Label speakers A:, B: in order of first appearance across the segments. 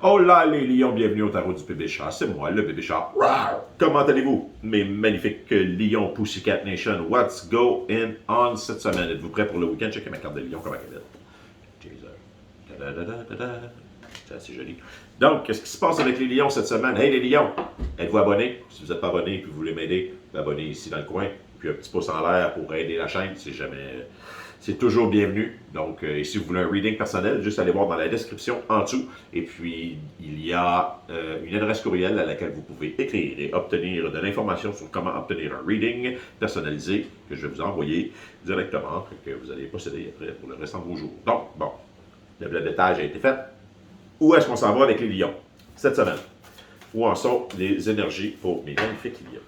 A: Hola les lions, bienvenue au tarot du bébé chat, c'est moi le bébé chat. Rawr! Comment allez-vous mes magnifiques lions Pussycat Nation? What's going on cette semaine? Êtes-vous prêts pour le week-end? Checkez ma carte de lion, comment elle est. C'est assez joli. Donc, qu'est-ce qui se passe avec les lions cette semaine? Hey les lions, êtes-vous abonnés? Si vous n'êtes pas abonné et que vous voulez m'aider, abonnez ici dans le coin. Puis un petit pouce en l'air pour aider la chaîne, c'est toujours bienvenu. Donc, si vous voulez un reading personnel, juste allez voir dans la description en dessous. Et puis, il y a une adresse courriel à laquelle vous pouvez écrire et obtenir de l'information sur comment obtenir un reading personnalisé que je vais vous envoyer directement, que vous allez posséder après pour le restant de vos jours. Donc, bon, le blablatage a été fait. Où est-ce qu'on s'en va avec les lions cette semaine? Où en sont les énergies pour mes magnifiques lions?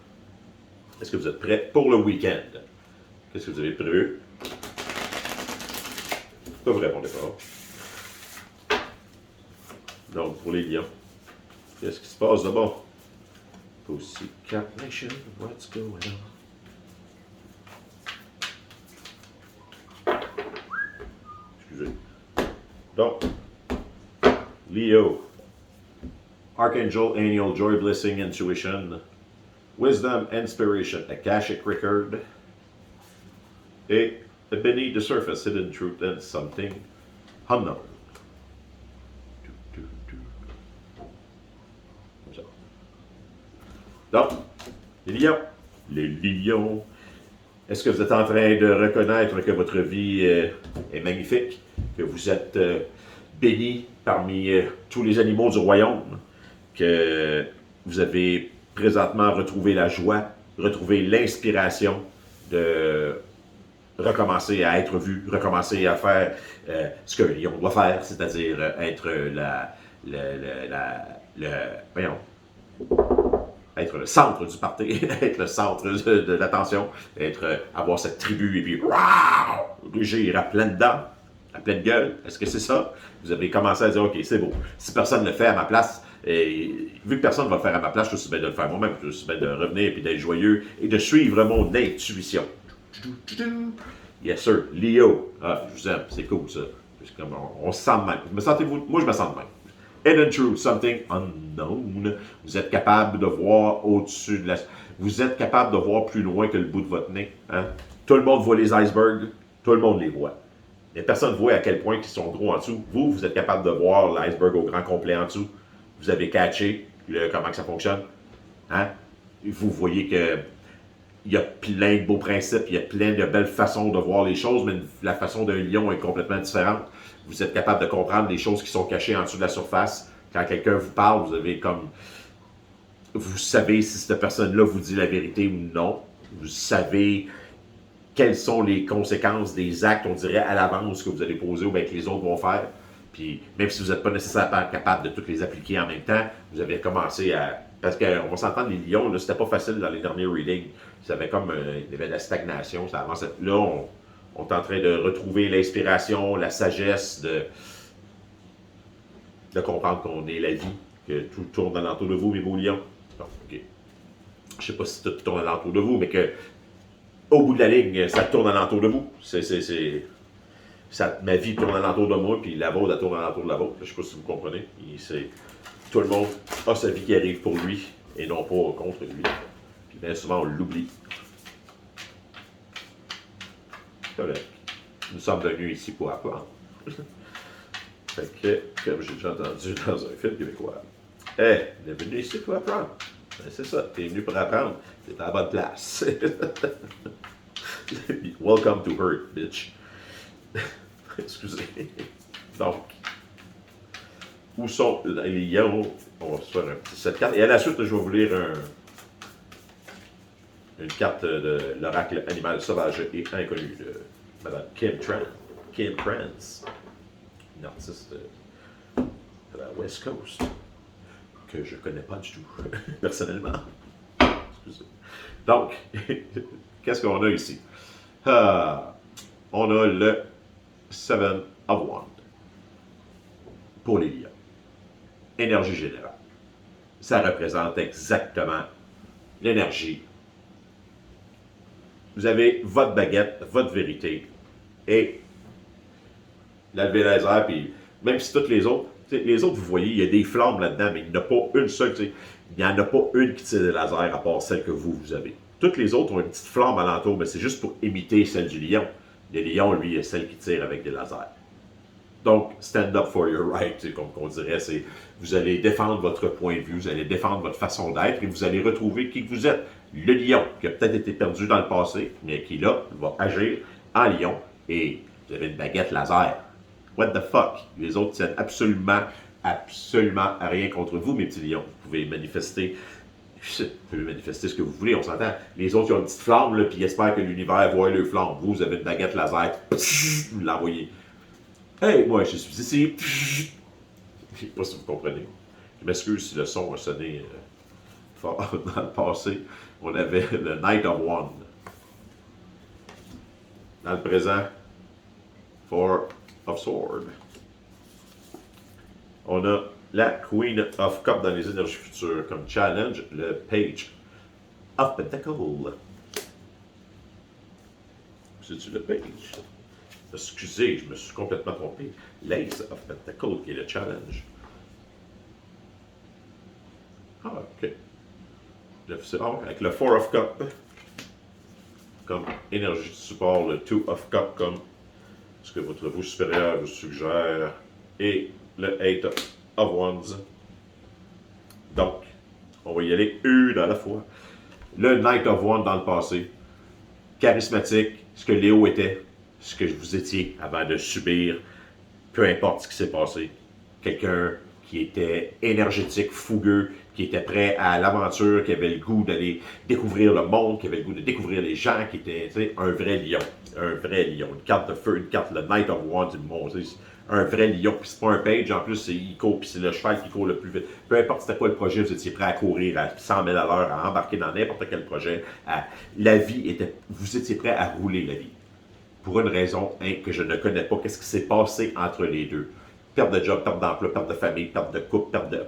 A: Est-ce que vous êtes prêts pour le week-end? Qu'est-ce que vous avez prévu? Pas vous répondez pas. Donc, pour les lions, qu'est-ce qui se passe de bon? Pussycat Nation, what's going on? Excusez. Donc, Leo, Archangel, Angel, Joy, Blessing, Intuition, Wisdom, Inspiration, Akashic Record, et Beneath the Surface, Hidden Truth and Something Unknown. Comme ça. Donc, les lions, est-ce que vous êtes en train de reconnaître que votre vie est magnifique, que vous êtes béni parmi tous les animaux du royaume, que vous avez présentement retrouvé la joie, retrouvé l'inspiration de recommencer à être vu, recommencer à faire ce qu'un lion doit faire, c'est-à-dire être voyons, être le centre du party, être le centre de l'attention, avoir cette tribu et puis rugir à pleines dents, à pleine gueule. Est-ce que c'est ça? Vous avez commencé à dire, OK, c'est beau. Si personne ne le fait à ma place, et vu que personne ne va le faire à ma place, je suis bien de le faire moi-même. Je suis bien de revenir et d'être joyeux et de suivre mon intuition. Yes, sir. Leo. Ah, je vous aime. C'est cool, ça. Comme on se sent de même. Me sentez-vous? Moi, je me sens de même. Hidden Truth, something unknown. Vous êtes capable de voir au-dessus de la... Vous êtes capable de voir plus loin que le bout de votre nez. Hein? Tout le monde voit les icebergs. Tout le monde les voit. Mais personne ne voit à quel point ils sont gros en dessous. Vous, vous êtes capable de voir l'iceberg au grand complet en dessous. Vous avez catché comment que ça fonctionne. Hein? Vous voyez que il y a plein de beaux principes, il y a plein de belles façons de voir les choses, mais la façon d'un lion est complètement différente. Vous êtes capable de comprendre les choses qui sont cachées en dessous de la surface. Quand quelqu'un vous parle, vous avez comme... Vous savez si cette personne-là vous dit la vérité ou non. Vous savez quelles sont les conséquences des actes, on dirait, à l'avance que vous allez poser ou bien que les autres vont faire. Puis même si vous n'êtes pas nécessairement capable de toutes les appliquer en même temps, vous avez commencé à... Parce qu'on va s'entendre, les lions, c'était pas facile dans les derniers readings. Ça avait comme... il y avait de la stagnation, ça avançait. Là, on est en train de retrouver l'inspiration, la sagesse de comprendre qu'on est la vie, que tout tourne alentour de vous, mes beaux lions. Bon, OK. Je sais pas si tout tourne alentour de vous, mais que au bout de la ligne, ça tourne alentour de vous. Ma vie tourne alentour de moi, puis la vôtre, elle tourne alentour de la vôtre. Je ne sais pas si vous comprenez. Tout le monde a sa vie qui arrive pour lui, et non pas contre lui. Puis bien souvent, on l'oublie. Correct. Nous sommes venus ici pour apprendre. Fait que, comme j'ai déjà entendu dans un film québécois, hey, on est venu ici pour apprendre. Ben, c'est ça, t'es venu pour apprendre. T'es à la bonne place. Welcome to Earth, bitch. Excusez. Donc, où sont les lions? On va se faire un petit set de cartes. Et à la suite, je vais vous lire une carte de l'oracle animal sauvage et inconnu de Mme Kim Trance, une artiste de la West Coast, que je ne connais pas du tout, personnellement. Excusez. Donc, qu'est-ce qu'on a ici? On a le Seven of Wands pour les lions. Énergie générale. Ça représente exactement l'énergie. Vous avez votre baguette, votre vérité, et la lever les airs, puis même si toutes les autres, T'sais, les autres, vous voyez, il y a des flammes là-dedans, mais il n'y en a pas une seule. Il n'y en a pas une qui tire des lasers à part celle que vous avez. Toutes les autres ont une petite flamme alentour, mais c'est juste pour imiter celle du lion. Le lion, lui, est celle qui tire avec des lasers. Donc, stand up for your right, comme on dirait, c'est vous allez défendre votre point de vue, vous allez défendre votre façon d'être et vous allez retrouver qui vous êtes. Le lion, qui a peut-être été perdu dans le passé, mais qui, là, va agir en lion et vous avez une baguette laser. What the fuck? Les autres tiennent absolument à rien contre vous, mes petits lions. Vous pouvez manifester ce que vous voulez, on s'entend. Les autres, ils ont une petite flamme, là, puis ils espèrent que l'univers voit le flamme. Vous avez une baguette laser, vous l'envoyez. Hey, moi, je suis ici. Je sais pas si vous comprenez. Je m'excuse si le son a sonné fort dans le passé. On avait le Knight of Wands. Dans le présent, Four of Swords. On a la Queen of Cups dans les énergies futures comme challenge, le Page of Pentacles. C'est-tu le Page? Excusez, je me suis complètement trompé. L'Ace of Pentacles qui est le challenge. Ah, ok. Avec le Four of Cups comme énergie de support, le Two of Cups comme ce que votre vous supérieur vous suggère, et le Eight of Wands. Donc, on va y aller une à la fois. Le Knight of Wands dans le passé, charismatique, ce que Léo était, ce que vous étiez avant de subir, peu importe ce qui s'est passé. Quelqu'un qui était énergétique, fougueux, qui était prêt à l'aventure, qui avait le goût d'aller découvrir le monde, qui avait le goût de découvrir les gens, qui était un vrai lion. Un vrai lion. Une carte de feu, une carte, le Knight of Wands, un vrai lion. Puis c'est pas un page, en plus, il court, puis c'est le cheval qui court le plus vite. Peu importe c'était quoi le projet, vous étiez prêt à courir à 100 000 à l'heure, à embarquer dans n'importe quel projet. La vie était, vous étiez prêt à rouler la vie. Pour une raison que je ne connais pas, qu'est-ce qui s'est passé entre les deux. Perte de job, perte d'emploi, perte de famille, perte de couple, perte de...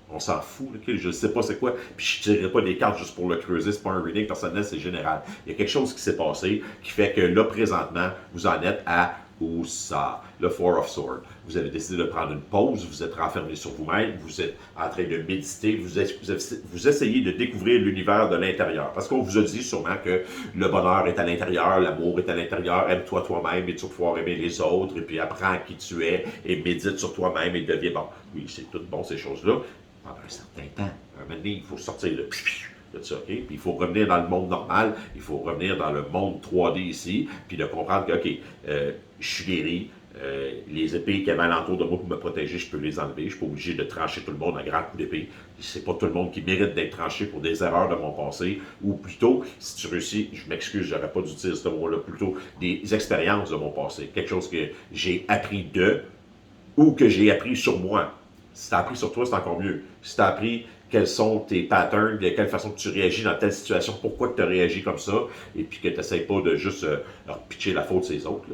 A: On s'en fout, okay? Je ne sais pas c'est quoi. Puis je ne tirerai pas des cartes juste pour le creuser, c'est pas un reading personnel, c'est général. Il y a quelque chose qui s'est passé qui fait que là, présentement, vous en êtes à où ça? Le Four of Swords. Vous avez décidé de prendre une pause, vous êtes renfermé sur vous-même, vous êtes en train de méditer, vous essayez de découvrir l'univers de l'intérieur. Parce qu'on vous a dit sûrement que le bonheur est à l'intérieur, l'amour est à l'intérieur, aime-toi toi-même et tu vas pouvoir aimer les autres, et puis apprends qui tu es et médite sur toi-même et deviens bon. Oui, c'est tout bon ces choses-là. Pendant un certain temps. Un moment donné, il faut sortir de ça, OK? Puis il faut revenir dans le monde normal, il faut revenir dans le monde 3D ici, puis de comprendre que, OK, je suis guéri, les épées qui avaient alentour de moi pour me protéger, je peux les enlever, je ne suis pas obligé de trancher tout le monde à grands coups d'épée. C'est pas tout le monde qui mérite d'être tranché pour des erreurs de mon passé, ou plutôt, si tu réussis, je m'excuse, j'aurais pas dû utiliser ce mot-là, plutôt des expériences de mon passé, quelque chose que j'ai appris de, ou que j'ai appris sur moi. Si tu as appris sur toi, c'est encore mieux. Si tu as appris quels sont tes patterns, de quelle façon que tu réagis dans telle situation, pourquoi tu as réagi comme ça, et puis que tu n'essayes pas de juste leur pitcher la faute ces autres.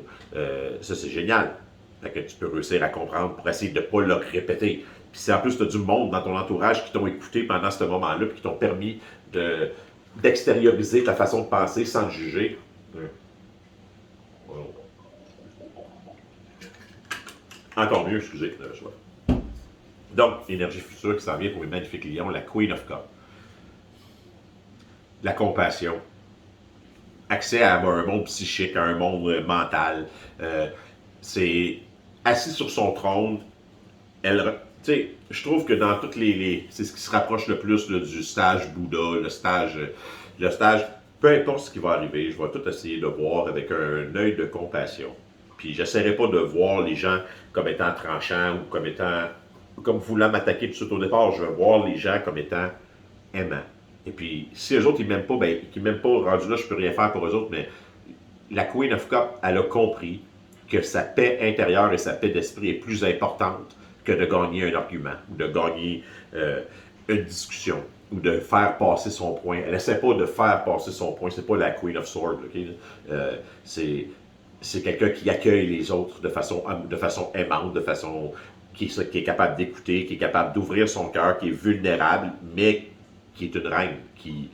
A: Ça, c'est génial. Fait que tu peux réussir à comprendre pour essayer de ne pas le répéter. Puis si en plus tu as du monde dans ton entourage qui t'ont écouté pendant ce moment-là, puis qui t'ont permis d'extérioriser ta façon de penser sans te juger. Encore mieux, excusez, je vois. Donc, l'énergie future qui s'en vient pour les magnifiques lions, la Queen of Cups. La compassion. Accès à un monde psychique, à un monde mental. C'est assis sur son trône. Elle, je trouve que dans toutes c'est ce qui se rapproche le plus là, du stage Bouddha, le stage, peu importe ce qui va arriver, je vais tout essayer de voir avec un œil de compassion. Puis j'essaierai pas de voir les gens comme étant tranchants ou comme voulant m'attaquer tout de suite au départ. Je vais voir les gens comme étant aimants. Et puis, si eux autres, ils m'aiment pas, ben, qu'ils m'aiment pas, rendu là, je peux rien faire pour eux autres, mais la Queen of Cups, elle a compris que sa paix intérieure et sa paix d'esprit est plus importante que de gagner un argument, ou de gagner une discussion, ou de faire passer son point. Elle essaie pas de faire passer son point, c'est pas la Queen of Swords, okay? C'est quelqu'un qui accueille les autres de façon aimante, de façon qui est capable d'écouter, qui est capable d'ouvrir son cœur, qui est vulnérable, mais qui est une reine, qui,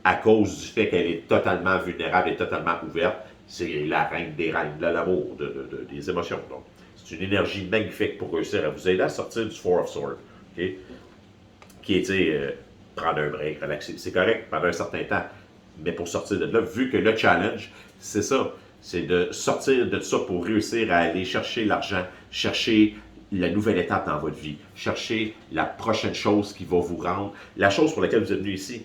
A: à cause du fait qu'elle est totalement vulnérable et totalement ouverte, c'est la reine des reines, de l'amour, des émotions. Donc, C'est une énergie magnifique pour réussir à vous aider à sortir du Four of Swords. Okay? Qui est, prendre un break, relaxer. C'est correct pendant un certain temps. Mais pour sortir de là, vu que le challenge, c'est ça. C'est de sortir de ça pour réussir à aller chercher l'argent, chercher la nouvelle étape dans votre vie, chercher la prochaine chose qui va vous rendre, la chose pour laquelle vous êtes venu ici.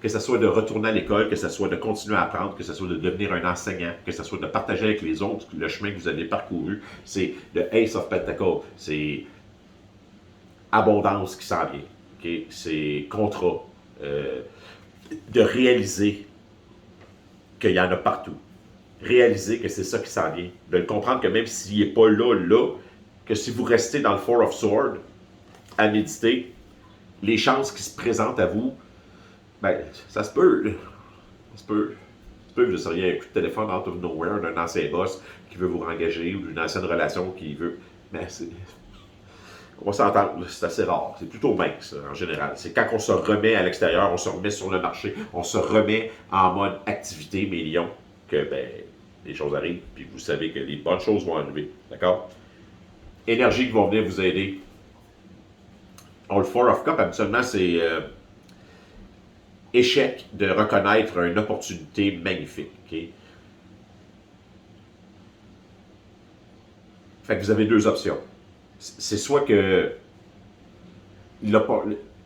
A: Que ce soit de retourner à l'école, que ce soit de continuer à apprendre, que ce soit de devenir un enseignant, que ce soit de partager avec les autres le chemin que vous avez parcouru. C'est le Ace of Pentacles. C'est abondance qui s'en vient. Okay? C'est contrat. De réaliser qu'il y en a partout. Réaliser que c'est ça qui s'en vient. De le comprendre que même s'il n'est pas là, que si vous restez dans le Four of Swords à méditer, les chances qui se présentent à vous, ben, ça se peut. Ça se peut. Que vous seriez un coup de téléphone out of nowhere d'un ancien boss qui veut vous rengager ou d'une ancienne relation qui veut. Mais on va s'entendre, c'est assez rare. C'est plutôt mince, en général. C'est quand on se remet à l'extérieur, on se remet sur le marché, on se remet en mode activité, mes lions, que les choses arrivent, puis vous savez que les bonnes choses vont arriver. D'accord? Énergie qui va venir vous aider. Le Four of Cups, habituellement, c'est échec de reconnaître une opportunité magnifique. Okay? Fait que vous avez deux options. C'est soit que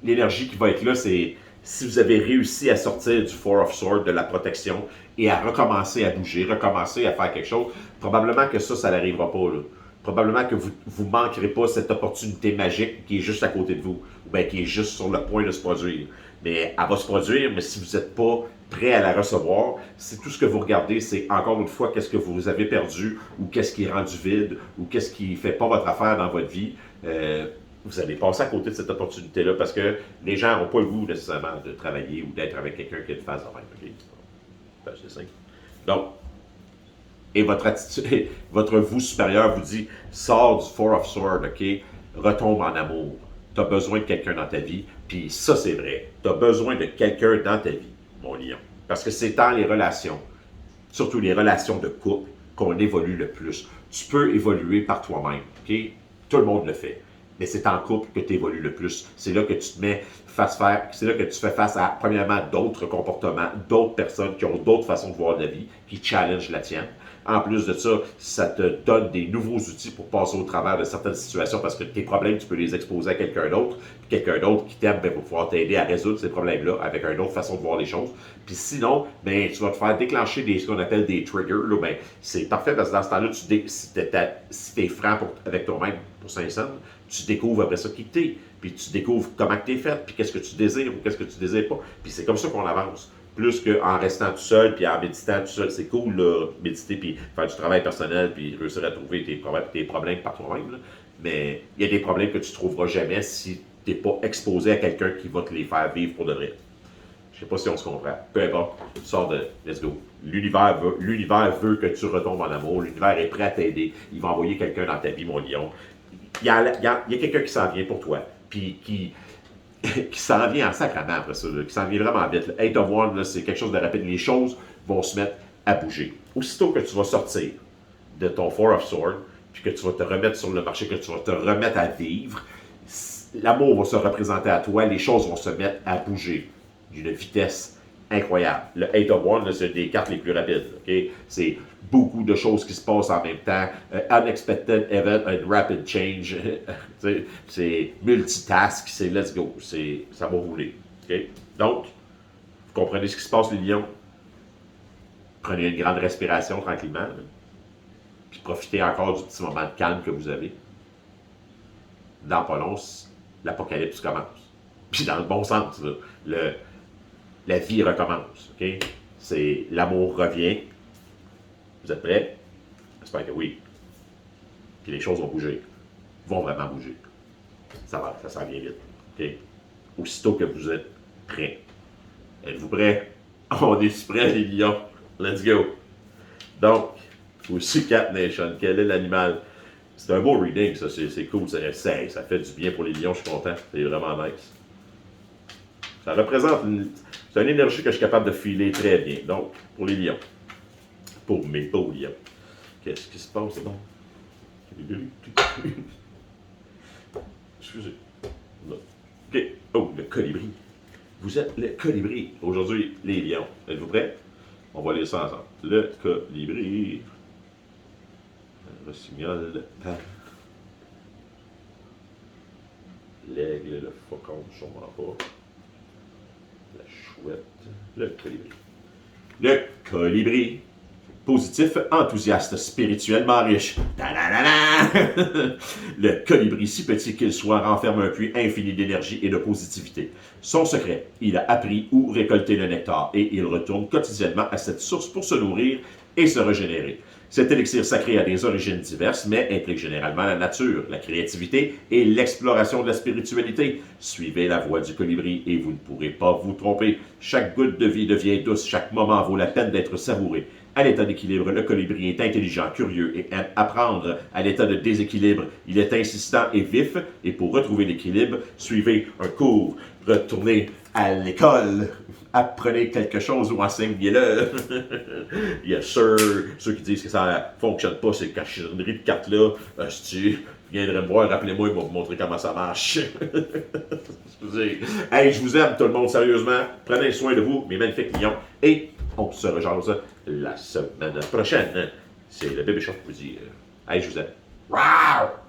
A: l'énergie qui va être là, c'est si vous avez réussi à sortir du Four of Swords, de la protection, et à recommencer à bouger, recommencer à faire quelque chose, probablement que ça n'arrivera pas. Là. Probablement que vous ne manquerez pas cette opportunité magique qui est juste à côté de vous, ou bien qui est juste sur le point de se produire. Mais elle va se produire, mais si vous n'êtes pas prêt à la recevoir, si tout ce que vous regardez, c'est encore une fois qu'est-ce que vous avez perdu, ou qu'est-ce qui est rendu vide, ou qu'est-ce qui ne fait pas votre affaire dans votre vie, vous allez passer à côté de cette opportunité-là parce que les gens n'ont pas le goût nécessairement de travailler ou d'être avec quelqu'un qui a une phase de même. Okay? C'est simple. Donc, et votre attitude, votre vous supérieur vous dit, sors du Four of Swords, OK? Retombe en amour. Tu as besoin de quelqu'un dans ta vie, puis ça, c'est vrai. Tu as besoin de quelqu'un dans ta vie, mon lion. Parce que c'est dans les relations, surtout les relations de couple, qu'on évolue le plus. Tu peux évoluer par toi-même, OK? Tout le monde le fait. Mais c'est en couple que tu évolues le plus. C'est là que tu te mets c'est là que tu fais face à, premièrement, d'autres comportements, d'autres personnes qui ont d'autres façons de voir la vie, qui challengent la tienne. En plus de ça, ça te donne des nouveaux outils pour passer au travers de certaines situations parce que tes problèmes, tu peux les exposer à quelqu'un d'autre. Puis quelqu'un d'autre qui t'aime va pouvoir t'aider à résoudre ces problèmes-là avec une autre façon de voir les choses. Puis sinon, tu vas te faire déclencher ce qu'on appelle des triggers. Là, c'est parfait parce que dans ce temps-là, si tu es franc avec toi-même pour 500, tu découvres après ça qui t'es. Puis tu découvres comment tu es fait, puis qu'est-ce que tu désires ou qu'est-ce que tu désires pas. Puis c'est comme ça qu'on avance. Plus qu'en restant tout seul, puis en méditant tout seul. C'est cool, là, méditer, puis faire du travail personnel, puis réussir à trouver tes problèmes par toi-même. Là. Mais il y a des problèmes que tu ne trouveras jamais si tu n'es pas exposé à quelqu'un qui va te les faire vivre pour de vrai. Je ne sais pas si on se comprend. Peu importe, tu sors de let's go. L'univers veut que tu retombes en amour. L'univers est prêt à t'aider. Il va envoyer quelqu'un dans ta vie, mon lion. Il y a quelqu'un qui s'en vient pour toi. Puis qui s'en vient en sacrament après ça, là, qui s'en vient vraiment vite. Eight of Wands, c'est quelque chose de rapide. Les choses vont se mettre à bouger. Aussitôt que tu vas sortir de ton Four of Swords, puis que tu vas te remettre sur le marché, que tu vas te remettre à vivre, l'amour va se représenter à toi, les choses vont se mettre à bouger d'une vitesse incroyable. Le Eight of Wands, c'est une des cartes les plus rapides. Okay? C'est beaucoup de choses qui se passent en même temps. Unexpected event and rapid change. C'est multitask, c'est let's go. Ça va rouler. Okay? Donc, vous comprenez ce qui se passe, les lions? Prenez une grande respiration tranquillement. Là. Puis profitez encore du petit moment de calme que vous avez. Dans pas long, l'apocalypse commence. Puis dans le bon sens, là, la vie recommence. Okay? L'amour revient. Vous êtes prêts? J'espère que oui. Puis les choses vont bouger. Vont vraiment bouger. Ça s'en vient vite. Okay? Aussitôt que vous êtes prêts. Êtes-vous prêts? On est prêts, les lions. Let's go. Donc, aussi Cat Nation. Quel est l'animal? C'est un beau reading, ça. C'est cool. Ça fait du bien pour les lions. Je suis content. C'est vraiment nice. Ça représente c'est une énergie que je suis capable de filer très bien. Donc, pour les lions. Pour mes beaux lions. Qu'est-ce qui se passe? Bon. Excusez. Non. OK. Oh, le colibri. Vous êtes le colibri. Aujourd'hui, les lions. Êtes-vous prêts? On va lire ça ensemble. Le colibri. Le rossignol, le paon. L'aigle, le faucon, sûrement pas. La chouette, le colibri. Le colibri. Positif, enthousiaste, spirituellement riche. Ta-da-da-da! Le colibri, si petit qu'il soit, renferme un puits infini d'énergie et de positivité. Son secret, il a appris où récolter le nectar et il retourne quotidiennement à cette source pour se nourrir et se régénérer. Cet élixir sacré a des origines diverses, mais implique généralement la nature, la créativité et l'exploration de la spiritualité. Suivez la voie du colibri et vous ne pourrez pas vous tromper. Chaque goutte de vie devient douce, chaque moment vaut la peine d'être savouré. À l'état d'équilibre, le colibri est intelligent, curieux et aime apprendre. À l'état de déséquilibre, il est insistant et vif. Et pour retrouver l'équilibre, suivez un cours. Retournez à l'école. Apprenez quelque chose ou enseignez-le. Yes, sir. Ceux qui disent que ça ne fonctionne pas, ces cachineries de cartes-là, si tu viendrais me voir, rappelez-moi, il va vous montrer comment ça marche. Excusez. Hey, je vous aime, tout le monde, sérieusement. Prenez soin de vous, mes magnifiques lions. Et on se rejase la semaine prochaine. C'est le bébé chat qui vous dit hey, je vous aime. Wow!